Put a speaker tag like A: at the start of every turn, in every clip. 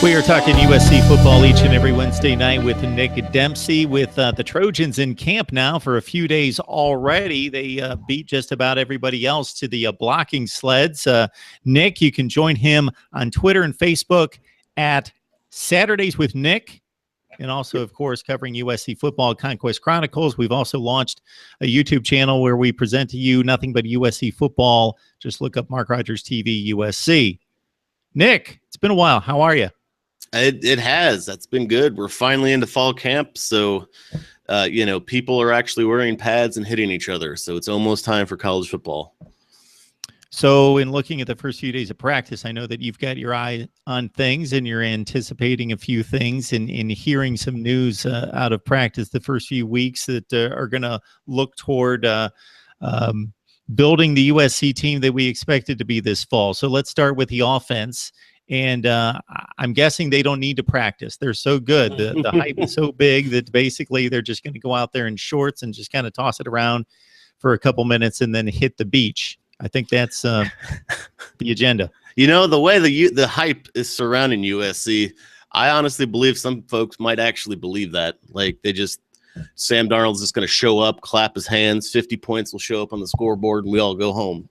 A: We are talking USC football each and every Wednesday night with Nick Dempsey with the Trojans in camp now for a few days already. They beat just about everybody else to the blocking sleds. Nick, you can join him on Twitter and Facebook at Saturdays with Nick, and also, of course, covering USC football, Conquest Chronicles. We've also launched a YouTube channel where we present to you nothing but USC football. Just look up MarkRogersTV USC. Nick, it's been a while. How are you?
B: It has. That's been good. We're finally into fall camp, so people are actually wearing pads and hitting each other. So it's almost time for college football.
A: So in looking at the first few days of practice, I know that you've got your eye on things and you're anticipating a few things and hearing some news out of practice the first few weeks that are going to look toward building the USC team that we expected to be this fall. So let's start with the offense. And I'm guessing they don't need to practice. They're so good. The hype is so big that basically they're just going to go out there in shorts and just kind of toss it around for a couple minutes and then hit the beach. I think that's the agenda.
B: You know, the way the hype is surrounding USC, I honestly believe some folks might actually believe that. Like Sam Darnold's just going to show up, clap his hands, 50 points will show up on the scoreboard, and we all go home.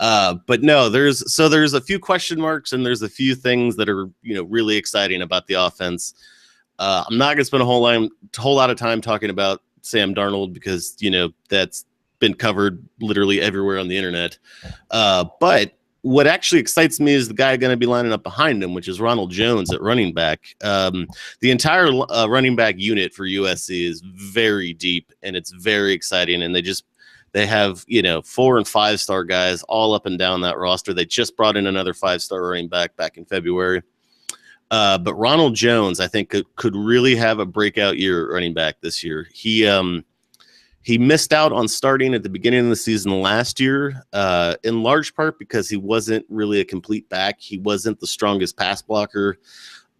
B: But no, there's a few question marks and there's a few things that are, really exciting about the offense. I'm not going to spend a whole lot of time talking about Sam Darnold because, that's been covered literally everywhere on the internet. But what actually excites me is the guy going to be lining up behind him, which is Ronald Jones at running back. The entire running back unit for USC is very deep and it's very exciting. And they have, 4- and 5-star guys all up and down that roster. They just brought in another 5-star running back in February. But Ronald Jones, I think, could really have a breakout year running back this year. He missed out on starting at the beginning of the season last year, in large part because he wasn't really a complete back. He wasn't the strongest pass blocker.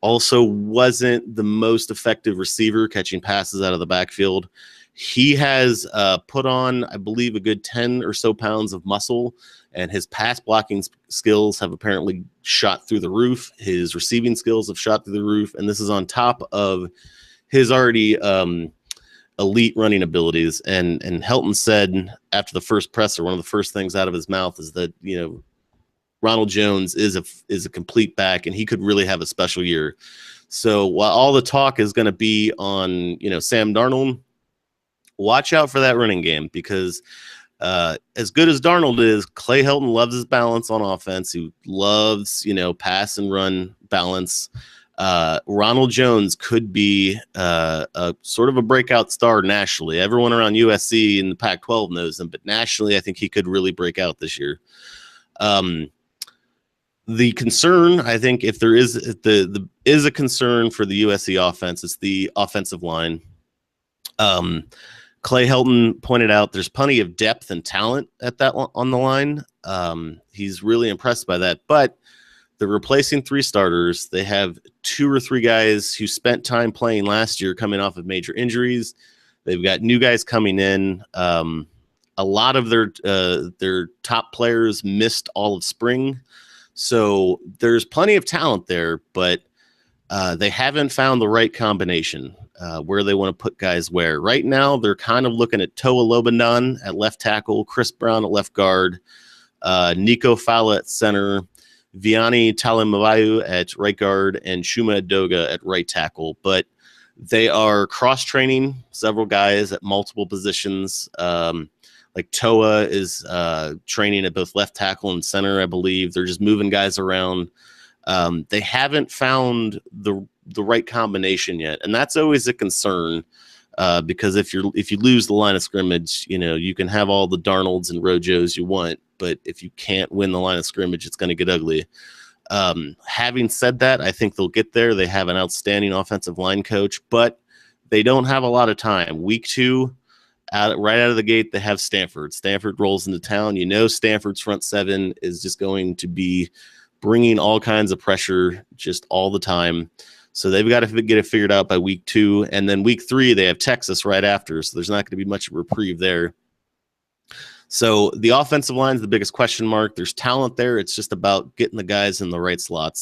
B: Also wasn't the most effective receiver catching passes out of the backfield. He has put on, I believe, a good 10 or so pounds of muscle, and his pass blocking skills have apparently shot through the roof. His receiving skills have shot through the roof, and this is on top of his already elite running abilities. And Helton said after the first presser, one of the first things out of his mouth is that, Ronald Jones is a complete back, and he could really have a special year. So while all the talk is going to be on, Sam Darnold, watch out for that running game because as good as Darnold is, Clay Helton loves his balance on offense. He loves, pass and run balance. Ronald Jones could be a sort of a breakout star nationally. Everyone around USC in the Pac-12 knows him, but nationally, I think he could really break out this year. The concern, I think, if there is a concern for the USC offense, it's the offensive line. Clay Helton pointed out there's plenty of depth and talent on the line. He's really impressed by that, but they're replacing 3 starters. They have 2 or 3 guys who spent time playing last year coming off of major injuries. They've got new guys coming in. A lot of their top players missed all of spring. So there's plenty of talent there, but they haven't found the right combination. Where they want to put guys where. Right now, they're kind of looking at Toa Lobendahn at left tackle, Chris Brown at left guard, Nico Fala at center, Viane Talamaivao at right guard, and Shuma Adoga at right tackle. But they are cross-training several guys at multiple positions. Like Toa is training at both left tackle and center, I believe. They're just moving guys around. They haven't found the right combination yet, and that's always a concern because if you lose the line of scrimmage, you can have all the Darnolds and Rojos you want, but if you can't win the line of scrimmage, it's going to get ugly. Having said that, I think they'll get there. They have an outstanding offensive line coach, but they don't have a lot of time. Week 2, right out of the gate, they have Stanford. Stanford rolls into town. Stanford's front 7 is just going to be bringing all kinds of pressure just all the time. So they've got to get it figured out by week 2. And then week 3, they have Texas right after. So there's not going to be much of a reprieve there. So the offensive line is the biggest question mark. There's talent there. It's just about getting the guys in the right slots.